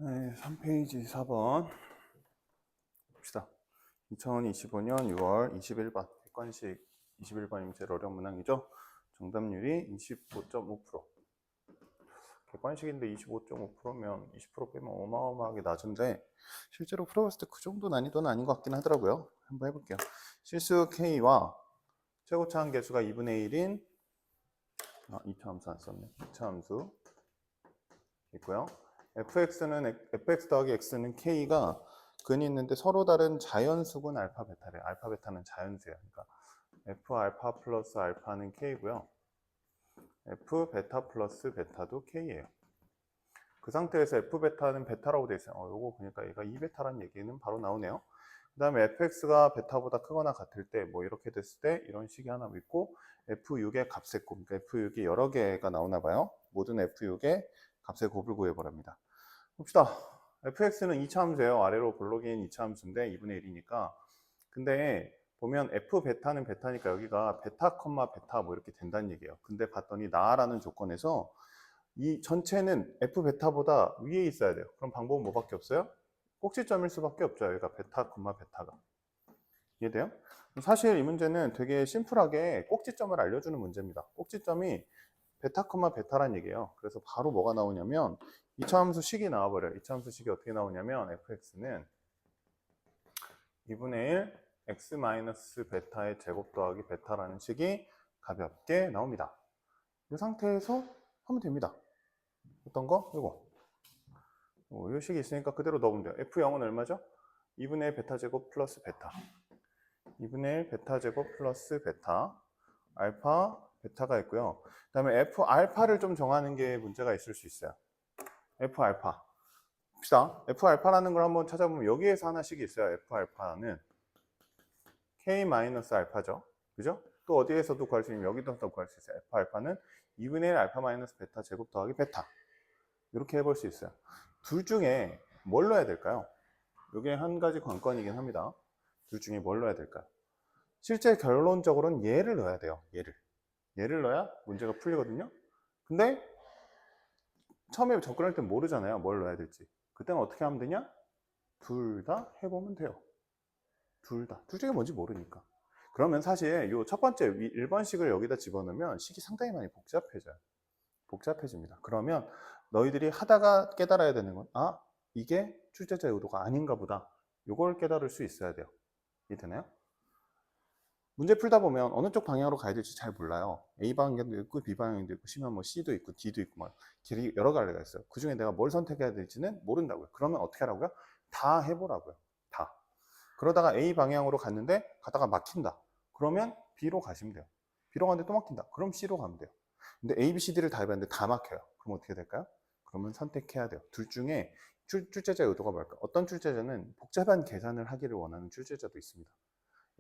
네, 3페이지 4번 봅시다. 2025년 6월 21번 객관식 21번이면 제일 어려운 문항이죠. 정답률이 25.5%. 객관식인데 25.5%면 20% 빼면 어마어마하게 낮은데 실제로 풀어봤을 때 그 정도 난이도는 아닌 것 같긴 하더라고요. 한번 해볼게요. 실수 K와 최고차항 계수가 2분의 1인 2차 함수 안 썼네. 2차 함수 있고요. fx 더하기 x는 k가 근이 있는데 서로 다른 자연수군 알파 베타래. 알파 베타는 자연수야. 그러니까 f 알파 플러스 알파는 k고요. f 베타 플러스 베타도 k예요. 그 상태에서 f 베타는 베타라고 돼 있어요. 요거 보니까 얘가 2베타라는 얘기는 바로 나오네요. 그 다음에 fx가 베타보다 크거나 같을 때 뭐 이렇게 됐을 때 이런 식이 하나 있고 f6의 값의 곱, 그러니까 f6이 여러 개가 나오나 봐요. 모든 f6의 값의 곱을 구해보랍니다. 봅시다. fx는 2차 함수예요. 아래로 블록인 2차 함수인데 2분의 1이니까. 근데 보면 f 베타는 베타니까 여기가 베타 컴마 베타 뭐 이렇게 된다는 얘기예요. 근데 봤더니 나라는 조건에서 이 전체는 f 베타보다 위에 있어야 돼요. 그럼 방법은 뭐밖에 없어요? 꼭지점일 수밖에 없죠. 여기가 베타 컴마 베타가. 이해돼요? 사실 이 문제는 되게 심플하게 꼭지점을 알려주는 문제입니다. 꼭지점이 베타 컴마 베타란 얘기예요. 그래서 바로 뭐가 나오냐면 2차 함수 식이 나와버려요. 2차 함수 식이 어떻게 나오냐면 fx는 2분의 1 x 마이너스 베타의 제곱 더하기 베타라는 식이 가볍게 나옵니다. 이 상태에서 하면 됩니다. 어떤 거? 이거. 이 식이 있으니까 그대로 넣으면 돼요. f0은 얼마죠? 2분의 1 베타 제곱 플러스 베타. 2분의 1 베타 제곱 플러스 베타. 알파, 베타가 있고요. 그 다음에 f 알파를 좀 정하는 게 문제가 있을 수 있어요. f 알파. 봅시다. f 알파라는 걸 한번 찾아보면 여기에서 하나씩 있어요. f 알파는 k 마이너스 알파죠. 그죠? 또 어디에서도 구할 수 있는 여기서도 구할 수 있어요. f 알파는 2분의 1 알파 마이너스 베타 제곱 더하기 베타. 이렇게 해볼 수 있어요. 둘 중에 뭘 넣어야 될까요? 이게 한 가지 관건이긴 합니다. 둘 중에 뭘 넣어야 될까요? 실제 결론적으로는 얘를 넣어야 돼요. 얘를 넣어야 문제가 풀리거든요. 근데 처음에 접근할 땐 모르잖아요. 뭘 넣어야 될지. 그때는 어떻게 하면 되냐? 둘 다 해보면 돼요. 둘 다. 둘 중에 뭔지 모르니까. 그러면 사실 이 첫 번째 1번식을 여기다 집어넣으면 식이 상당히 많이 복잡해져요. 복잡해집니다. 그러면 너희들이 하다가 깨달아야 되는 건 이게 출제자의 의도가 아닌가 보다. 이걸 깨달을 수 있어야 돼요. 이해되나요? 문제 풀다 보면 어느 쪽 방향으로 가야 될지 잘 몰라요. A 방향도 있고 B 방향도 있고 심지어 뭐 C도 있고 D도 있고 막 길이 여러 가지가 있어요. 그 중에 내가 뭘 선택해야 될지는 모른다고요. 그러면 어떻게 하라고요? 다 해보라고요. 다. 그러다가 A 방향으로 갔는데 가다가 막힌다. 그러면 B로 가시면 돼요. B로 가는데 또 막힌다. 그럼 C로 가면 돼요. 근데 A, B, C, D를 다 해봤는데 다 막혀요. 그럼 어떻게 될까요? 그러면 선택해야 돼요. 둘 중에 출제자의 의도가 뭘까? 어떤 출제자는 복잡한 계산을 하기를 원하는 출제자도 있습니다.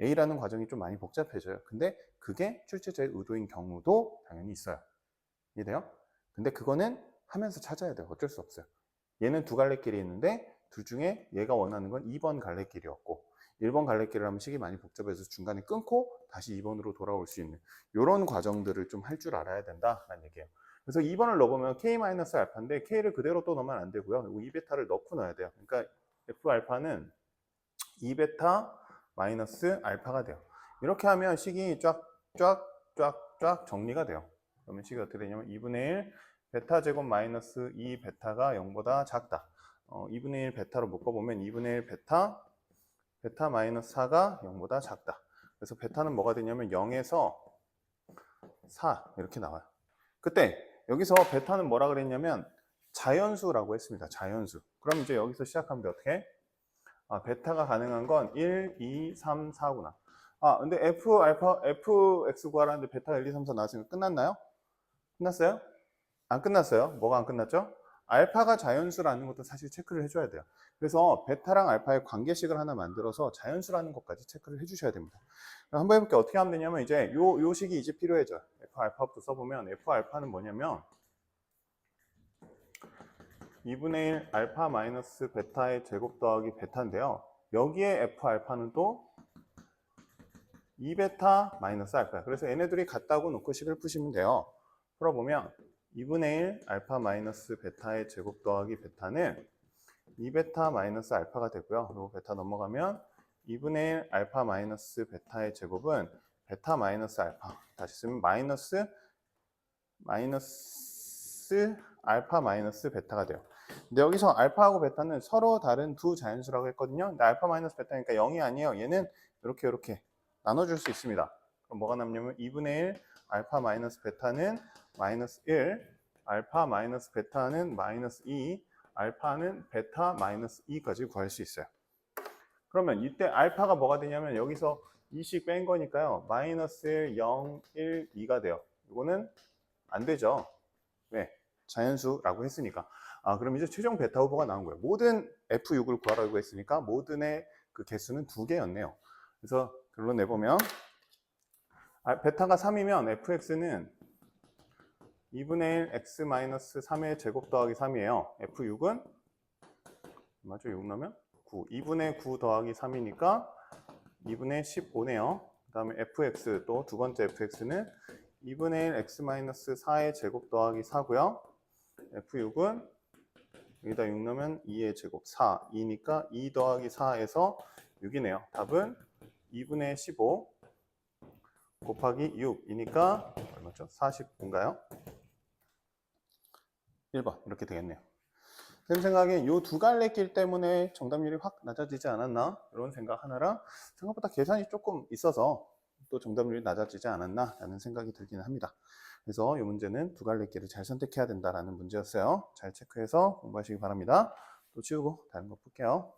A라는 과정이 좀 많이 복잡해져요. 근데 그게 출제자의 의도인 경우도 당연히 있어요. 이해돼요? 근데 그거는 하면서 찾아야 돼요. 어쩔 수 없어요. 얘는 두 갈래 길이 있는데 둘 중에 얘가 원하는 건 2번 갈래길이었고 1번 갈래길을 하면 식이 많이 복잡해서 중간에 끊고 다시 2번으로 돌아올 수 있는 이런 과정들을 좀 할 줄 알아야 된다라는 얘기예요. 그래서 2번을 넣어보면 K-알파인데 K를 그대로 또 넣으면 안 되고요. 2베타를 넣고 넣어야 돼요. 그러니까 F알파는 2베타 마이너스 알파가 돼요. 이렇게 하면 식이 쫙 정리가 돼요. 그러면 식이 어떻게 되냐면 2분의 1 베타 제곱 마이너스 2 베타가 0보다 작다. 2분의 1 베타로 묶어보면 2분의 1 베타 마이너스 4가 0보다 작다. 그래서 베타는 뭐가 되냐면 0에서 4 이렇게 나와요. 그때 여기서 베타는 뭐라 그랬냐면 자연수라고 했습니다. 자연수. 그럼 이제 여기서 시작하면 돼. 어떻게? 베타가 가능한 건 1, 2, 3, 4구나. 근데 fx 구하라는데 베타가 1, 2, 3, 4 나왔으니까 끝났나요? 끝났어요? 안 끝났어요. 뭐가 안 끝났죠? 알파가 자연수라는 것도 사실 체크를 해줘야 돼요. 그래서 베타랑 알파의 관계식을 하나 만들어서 자연수라는 것까지 체크를 해주셔야 됩니다. 한번 해볼게요. 어떻게 하면 되냐면 이제 요 식이 이제 필요해져요. f알파부터 써보면 f알파는 뭐냐면 2분의 1 알파 마이너스 베타의 제곱 더하기 베타인데요. 여기에 f알파는 또 2베타 마이너스 알파. 그래서 얘네들이 같다고 놓고 식을 푸시면 돼요. 풀어보면 2분의 1 알파 마이너스 베타의 제곱 더하기 베타는 2베타 마이너스 알파가 되고요. 그리고 베타 넘어가면 2분의 1 알파 마이너스 베타의 제곱은 베타 마이너스 알파, 다시 쓰면 마이너스 알파 마이너스 베타가 돼요. 근데 여기서 알파하고 베타는 서로 다른 두 자연수라고 했거든요. 근데 알파 마이너스 베타니까 0이 아니에요. 얘는 이렇게 나눠줄 수 있습니다. 그럼 뭐가 남냐면 2분의 1 알파 마이너스 베타는 마이너스 1, 알파 마이너스 베타는 마이너스 2, 알파는 베타 마이너스 2까지 구할 수 있어요. 그러면 이때 알파가 뭐가 되냐면 여기서 2씩 뺀 거니까요. 마이너스 1, 0, 1, 2가 돼요. 이거는 안 되죠. 왜? 자연수라고 했으니까. 그럼 이제 최종 베타 후보가 나온 거예요. 모든 F6을 구하라고 했으니까 모든의 그 개수는 2개였네요. 그래서 결론 내보면 베타가 3이면 fx는 2분의 1 x-3의 제곱 더하기 3이에요. f6은 맞죠? 6 넣으면 9. 2분의 9 더하기 3이니까 2분의 15네요. 그 다음에 fx 또 두 번째 fx는 2분의 1 x-4의 제곱 더하기 4고요. f6은 여기다 6 넣으면 2의 제곱 4. 2니까 2 더하기 4에서 6이네요. 답은 2분의 15 곱하기 6이니까 얼마죠? 45인가요? 1번 이렇게 되겠네요. 쌤 생각에 이 두 갈래길 때문에 정답률이 확 낮아지지 않았나? 이런 생각 하나랑 생각보다 계산이 조금 있어서 또 정답률이 낮아지지 않았나? 라는 생각이 들기는 합니다. 그래서 이 문제는 두 갈래길을 잘 선택해야 된다라는 문제였어요. 잘 체크해서 공부하시기 바랍니다. 또 치우고 다른 거 볼게요.